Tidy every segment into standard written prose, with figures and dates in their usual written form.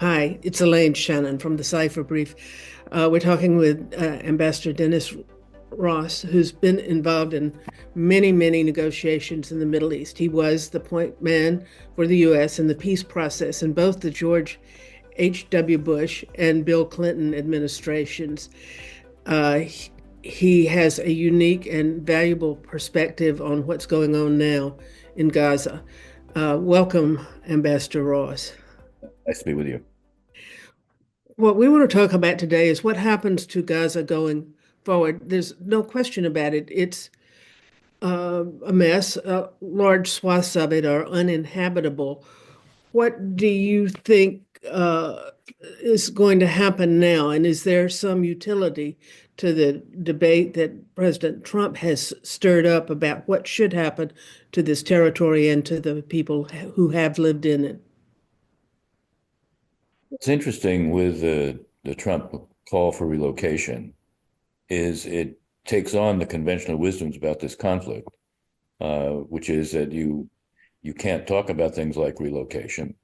Hi, it's Elaine Shannon from the Cipher Brief. We're talking with Ambassador Dennis Ross, who's been involved in many, many negotiations in the Middle East. He was the point man for the U.S. in the peace process in both the George H.W. Bush and Bill Clinton administrations. He has a unique and valuable perspective on what's going on now in Gaza. Welcome, Ambassador Ross. Nice to be with you. What we want to talk about today is what happens to Gaza going forward. There's no question about it. It's a mess. Large swaths of it are uninhabitable. What do you think is going to happen now? And is there some utility to the debate that President Trump has stirred up about what should happen to this territory and to the people who have lived in it? What's interesting with the Trump call for relocation is it takes on the conventional wisdoms about this conflict, which is that you can't talk about things like relocation,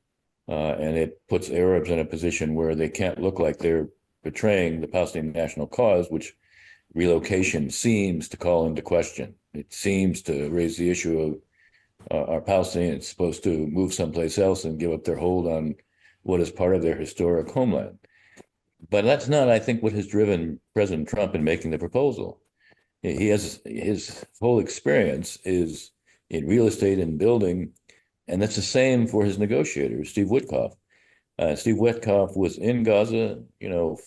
and it puts Arabs in a position where they can't look like they're betraying the Palestinian national cause, which relocation seems to call into question. It seems to raise the issue of are Palestinians supposed to move someplace else and give up their hold on what is part of their historic homeland? But that's not, I think, what has driven President Trump in making the proposal. He has his whole experience is in real estate and building, and that's the same for his negotiator, Steve Witkoff. Steve Witkoff was in Gaza,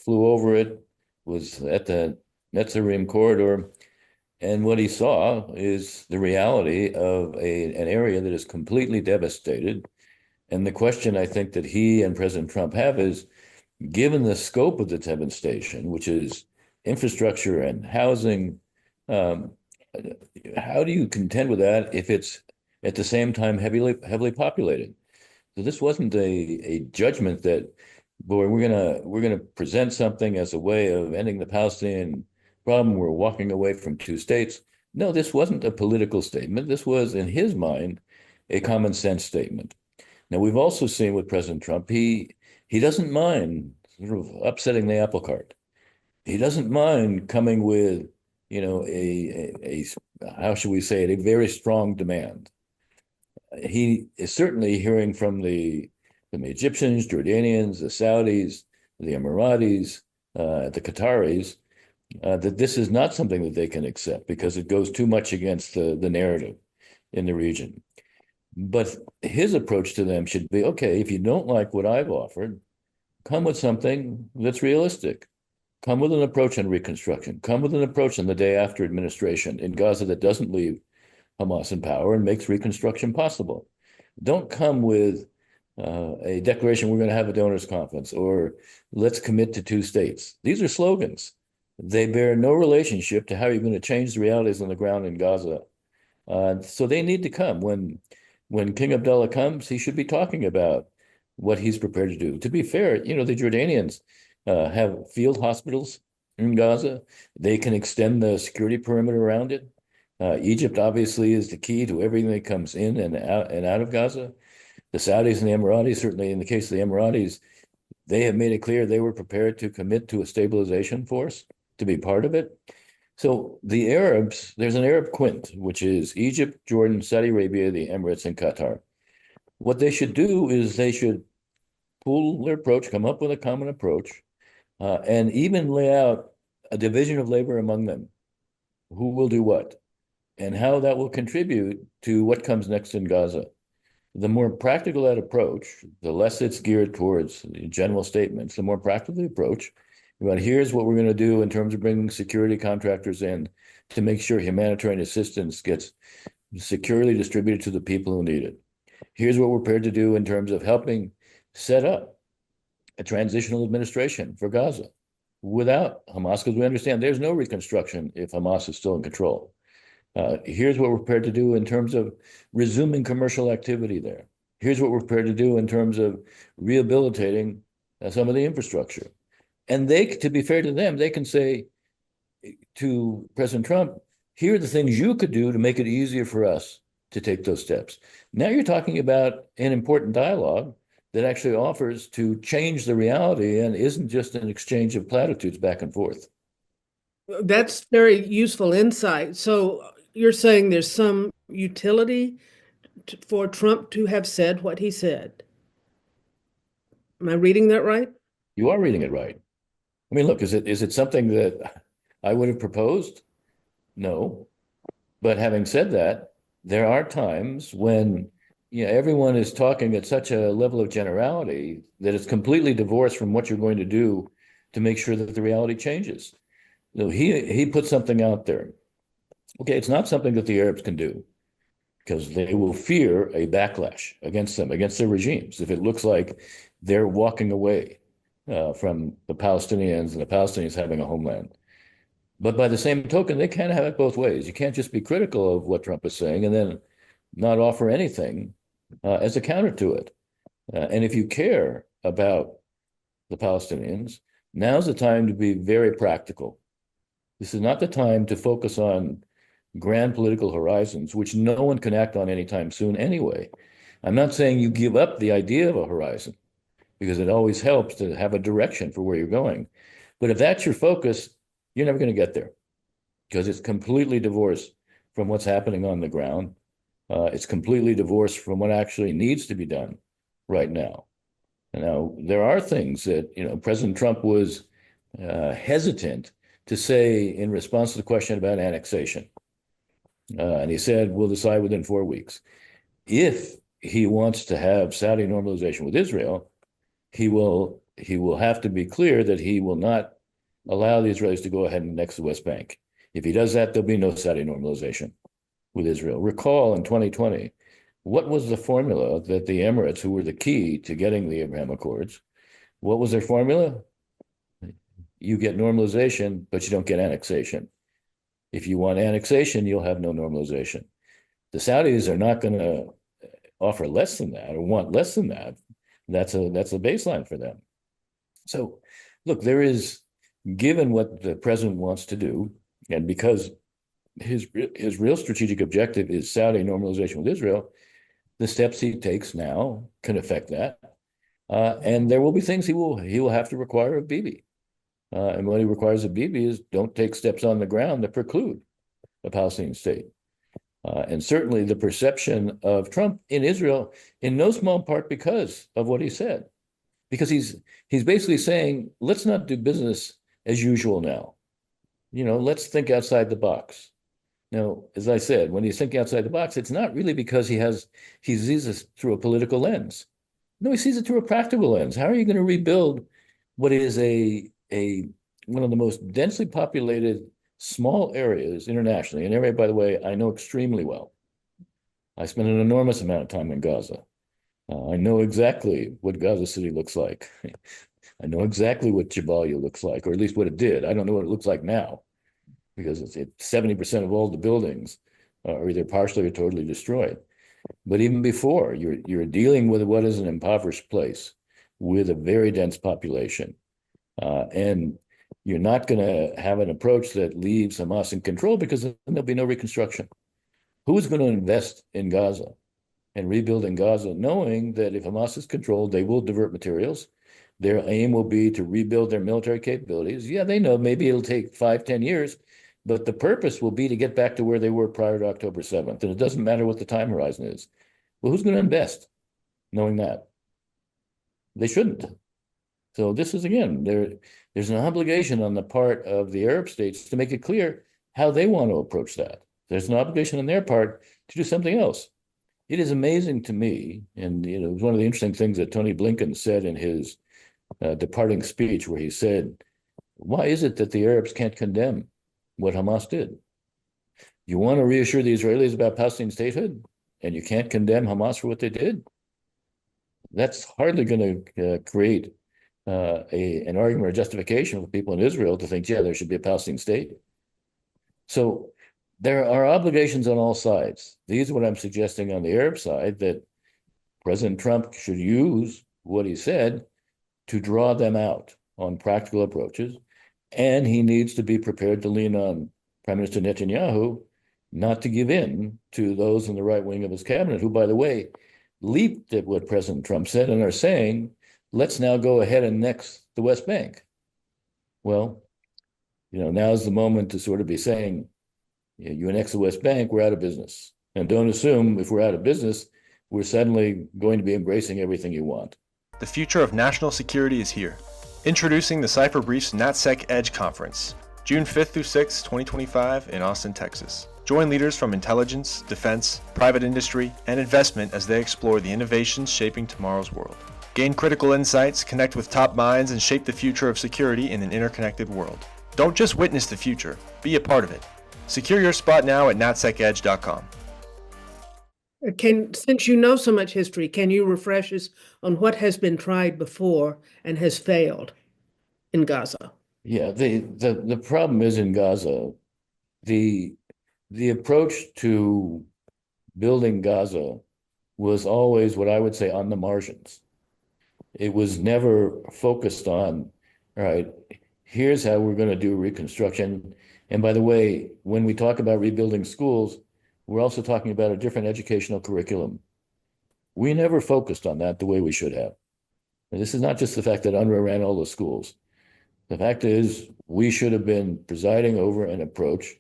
flew over it, was at the Netzarim corridor, and what he saw is the reality of an area that is completely devastated. And the question I think that he and President Trump have is, given the scope of the devastation, which is infrastructure and housing, um, how do you contend with that if it's at the same time heavily populated? So this wasn't a judgment that, boy, we're gonna present something as a way of ending the Palestinian problem. We're walking away from two states. No, this wasn't a political statement. This was, in his mind, a common sense statement. Now, we've also seen with President Trump, he doesn't mind sort of upsetting the apple cart. He doesn't mind coming with, how should we say it, a very strong demand. He is certainly hearing from the Egyptians, Jordanians, the Saudis, the Emiratis, the Qataris, that this is not something that they can accept because it goes too much against the narrative in the region. But his approach to them should be, okay, if you don't like what I've offered, come with something that's realistic. Come with an approach on reconstruction. Come with an approach on the day after administration in Gaza that doesn't leave Hamas in power and makes reconstruction possible. Don't come with a declaration, we're going to have a donors conference, or let's commit to two states. These are slogans. They bear no relationship to how you're going to change the realities on the ground in Gaza. So they need to come. When King Abdullah comes, he should be talking about what he's prepared to do. To be fair, the Jordanians have field hospitals in Gaza. They can extend the security perimeter around it. Egypt obviously is the key to everything that comes in and out of Gaza. The Saudis and the Emiratis, certainly in the case of the Emiratis, they have made it clear they were prepared to commit to a stabilization force to be part of it. So the Arabs, there's an Arab quint, which is Egypt, Jordan, Saudi Arabia, the Emirates, and Qatar. What they should do is they should pool their approach, come up with a common approach, and even lay out a division of labor among them. Who will do what, and how that will contribute to what comes next in Gaza. The more practical that approach, the less it's geared towards general statements, the more practical the approach about here's what we're going to do in terms of bringing security contractors in to make sure humanitarian assistance gets securely distributed to the people who need it. Here's what we're prepared to do in terms of helping set up a transitional administration for Gaza without Hamas, because we understand there's no reconstruction if Hamas is still in control. Here's what we're prepared to do in terms of resuming commercial activity there. Here's what we're prepared to do in terms of rehabilitating some of the infrastructure. And they, to be fair to them, they can say to President Trump, here are the things you could do to make it easier for us to take those steps. Now you're talking about an important dialogue that actually offers to change the reality and isn't just an exchange of platitudes back and forth. That's very useful insight. So you're saying there's some utility for Trump to have said what he said. Am I reading that right? You are reading it right. I mean, look, is it something that I would have proposed? No. But having said that, there are times when everyone is talking at such a level of generality that it's completely divorced from what you're going to do to make sure that the reality changes. So he put something out there. Okay, it's not something that the Arabs can do because they will fear a backlash against them, against their regimes, if it looks like they're walking away from the Palestinians and the Palestinians having a homeland. But by the same token, they can't have it both ways. You can't just be critical of what Trump is saying and then not offer anything as a counter to it. And if you care about the Palestinians, now's the time to be very practical. This is not the time to focus on grand political horizons, which no one can act on anytime soon anyway. I'm not saying you give up the idea of a horizon because it always helps to have a direction for where you're going. But if that's your focus, you're never going to get there because it's completely divorced from what's happening on the ground. It's completely divorced from what actually needs to be done right now. Now, there are things that, President Trump was hesitant to say in response to the question about annexation. And he said, we'll decide within 4 weeks. If he wants to have Saudi normalization with Israel, he will have to be clear that he will not allow the Israelis to go ahead and annex the West Bank. If he does that, there'll be no Saudi normalization with Israel. Recall in 2020, what was the formula that the Emirates, who were the key to getting the Abraham Accords, what was their formula? You get normalization, but you don't get annexation. If you want annexation, you'll have no normalization. The Saudis are not going to offer less than that or want less than that. That's a baseline for them. So, look, given what the president wants to do, and because his real strategic objective is Saudi normalization with Israel, the steps he takes now can affect that. And there will be things he will have to require of Bibi. And what he requires of Bibi is don't take steps on the ground that preclude a Palestinian state. And certainly the perception of Trump in Israel, in no small part because of what he said, because he's basically saying, let's not do business as usual now. Let's think outside the box. Now, as I said, when he's thinking outside the box, it's not really because he sees this through a political lens. No, he sees it through a practical lens. How are you going to rebuild what is a one of the most densely populated small areas internationally, an area, by the way, I know extremely well. I spent an enormous amount of time in Gaza. I know exactly what Gaza City looks like. I know exactly what Jabalia looks like, or at least what it did. I don't know what it looks like now because 70% of all the buildings are either partially or totally destroyed. But even before, you're dealing with what is an impoverished place with a very dense population. And you're not going to have an approach that leaves Hamas in control because then there'll be no reconstruction. Who's going to invest in Gaza and rebuild in Gaza, knowing that if Hamas is controlled, they will divert materials. Their aim will be to rebuild their military capabilities. Yeah, they know maybe it'll take 5-10 years, but the purpose will be to get back to where they were prior to October 7th. And it doesn't matter what the time horizon is. Well, who's going to invest knowing that? They shouldn't. So this is, again, there's an obligation on the part of the Arab states to make it clear how they want to approach that. There's an obligation on their part to do something else. It is amazing to me, and it was one of the interesting things that Tony Blinken said in his departing speech, where he said, why is it that the Arabs can't condemn what Hamas did? You want to reassure the Israelis about Palestinian statehood, and you can't condemn Hamas for what they did? That's hardly going to create an argument or justification for people in Israel to think, yeah, there should be a Palestinian state. So there are obligations on all sides. These are what I'm suggesting on the Arab side, that President Trump should use what he said to draw them out on practical approaches. And he needs to be prepared to lean on Prime Minister Netanyahu not to give in to those in the right wing of his cabinet, who, by the way, leaped at what President Trump said and are saying, let's now go ahead and annex the West Bank. Well, now's the moment to sort of be saying, you annex the West Bank, we're out of business. And don't assume if we're out of business, we're suddenly going to be embracing everything you want. The future of national security is here. Introducing the Cipher Brief's NatSec Edge Conference, June 5th through 6th, 2025 in Austin, Texas. Join leaders from intelligence, defense, private industry, and investment as they explore the innovations shaping tomorrow's world. Gain critical insights, connect with top minds, and shape the future of security in an interconnected world. Don't just witness the future, be a part of it. Secure your spot now at natsecedge.com. Since you know so much history, can you refresh us on what has been tried before and has failed in Gaza? Yeah, the problem is in Gaza, the approach to building Gaza was always what I would say on the margins. It was never focused on, all right, here's how we're going to do reconstruction. And by the way, when we talk about rebuilding schools, we're also talking about a different educational curriculum. We never focused on that the way we should have. And this is not just the fact that UNRWA ran all the schools. The fact is, we should have been presiding over an approach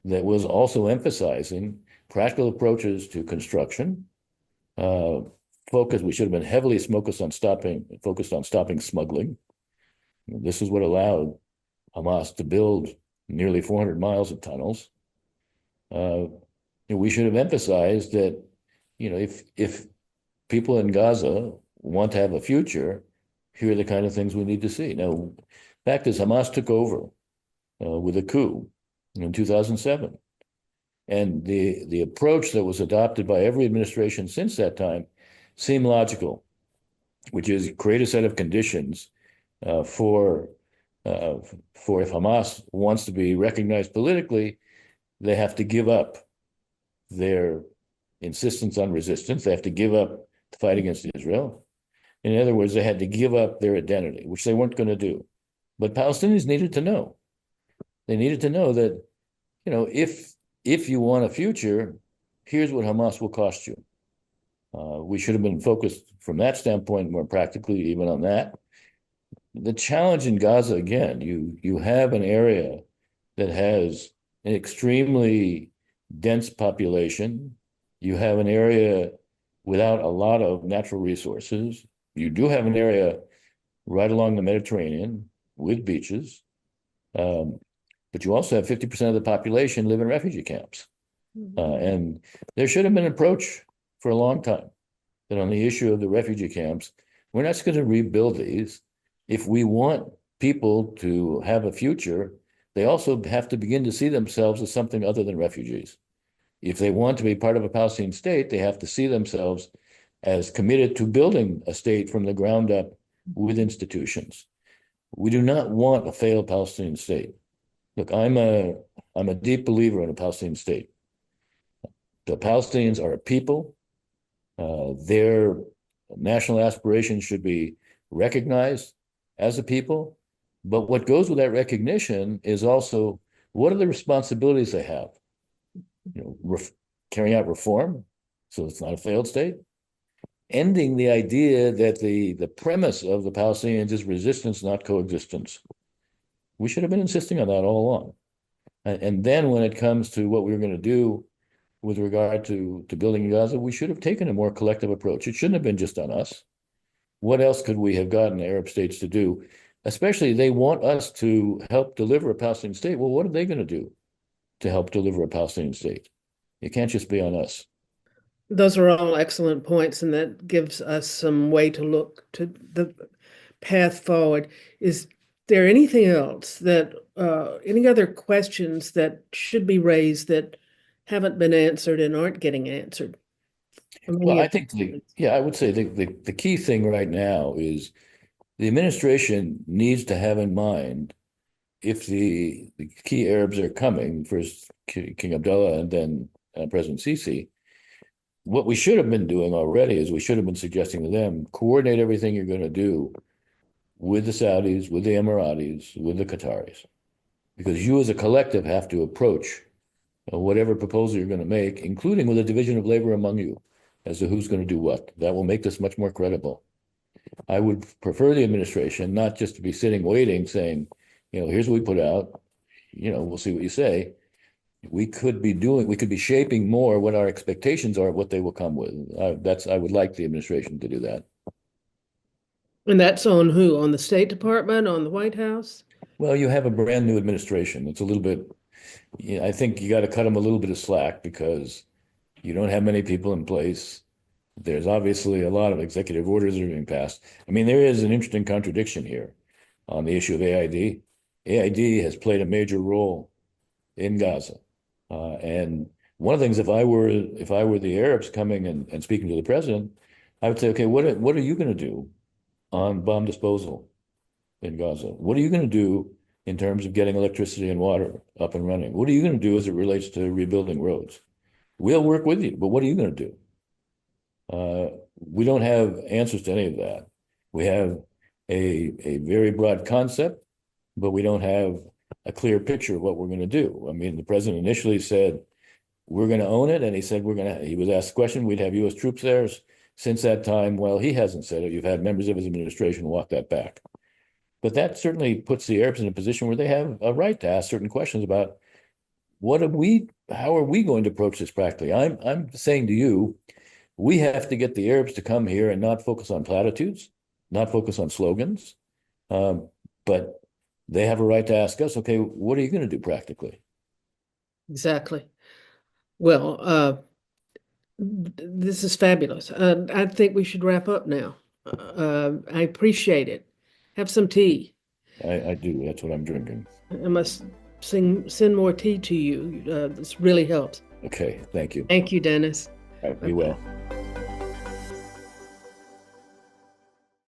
that was also emphasizing practical approaches to construction. We should have been heavily focused on stopping smuggling. This is what allowed Hamas to build nearly 400 miles of tunnels. We should have emphasized that, if people in Gaza want to have a future, here are the kind of things we need to see. Now, fact is, Hamas took over with a coup in 2007. And the approach that was adopted by every administration since that time seemed logical, which is create a set of conditions for if Hamas wants to be recognized politically, they have to give up their insistence on resistance. They have to give up the fight against Israel. In other words, they had to give up their identity, which they weren't going to do. But Palestinians needed to know. They needed to know that, if you want a future, here's what Hamas will cost you. We should have been focused from that standpoint more practically even on that. The challenge in Gaza, again, you have an area that has an extremely dense population. You have an area without a lot of natural resources. You do have an area right along the Mediterranean with beaches. But you also have 50% of the population live in refugee camps. And there should have been an approach for a long time that on the issue of the refugee camps, we're not just going to rebuild these. If we want people to have a future, they also have to begin to see themselves as something other than refugees. If they want to be part of a Palestinian state, they have to see themselves as committed to building a state from the ground up with institutions. We do not want a failed Palestinian state. Look, I'm a deep believer in a Palestinian state. The Palestinians are a people. Their national aspirations should be recognized as a people. But what goes with that recognition is also what are the responsibilities they have? Carrying out reform, so it's not a failed state. Ending the idea that the premise of the Palestinians is resistance, not coexistence. We should have been insisting on that all along. And then when it comes to what we were going to do with regard to building in Gaza, we should have taken a more collective approach. It shouldn't have been just on us. What else could we have gotten Arab states to do? Especially they want us to help deliver a Palestinian state. Well, what are they going to do to help deliver a Palestinian state? It can't just be on us. Those are all excellent points, and that gives us some way to look to the path forward. Is there anything else that, any other questions that should be raised that haven't been answered and aren't getting answered? Well, I think I would say the key thing right now is the administration needs to have in mind if the key Arabs are coming, first King Abdullah and then President Sisi, what we should have been doing already is we should have been suggesting to them, coordinate everything you're going to do with the Saudis, with the Emiratis, with the Qataris, because you as a collective have to approach whatever proposal you're going to make, including with a division of labor among you. as to who's going to do what. That will make this much more credible. I would prefer the administration not just to be sitting waiting, saying, here's what we put out, we'll see what you say. We could be shaping more what our expectations are of what they will come with. I would like the administration to do that. And that's on who? On the State Department, on the White House? Well, you have a brand new administration. It's a little bit, I think you got to cut them a little bit of slack because you don't have many people in place. There's obviously a lot of executive orders that are being passed. I mean, there is an interesting contradiction here on the issue of AID. AID has played a major role in Gaza. And one of the things, if I were the Arabs coming and speaking to the president, I would say, okay, what are you going to do on bomb disposal in Gaza? What are you going to do in terms of getting electricity and water up and running? What are you going to do as it relates to rebuilding roads? We'll work with you, but what are you going to do? We don't have answers to any of that. We have a very broad concept, but we don't have a clear picture of what we're going to do. I mean, the president initially said, we're going to own it. And he said, he was asked the question, we'd have U.S. troops there. Since that time, well, he hasn't said it. You've had members of his administration walk that back. But that certainly puts the Arabs in a position where they have a right to ask certain questions about how are we going to approach this practically? I'm saying to you, we have to get the Arabs to come here and not focus on platitudes, not focus on slogans, but they have a right to ask us, okay, what are you going to do practically? Exactly. Well, this is fabulous. I think we should wrap up now. I appreciate it. Have some tea. I do. That's what I'm drinking. I must send more tea to you. This really helps. Okay. Thank you. Thank you, Dennis. All right, be well.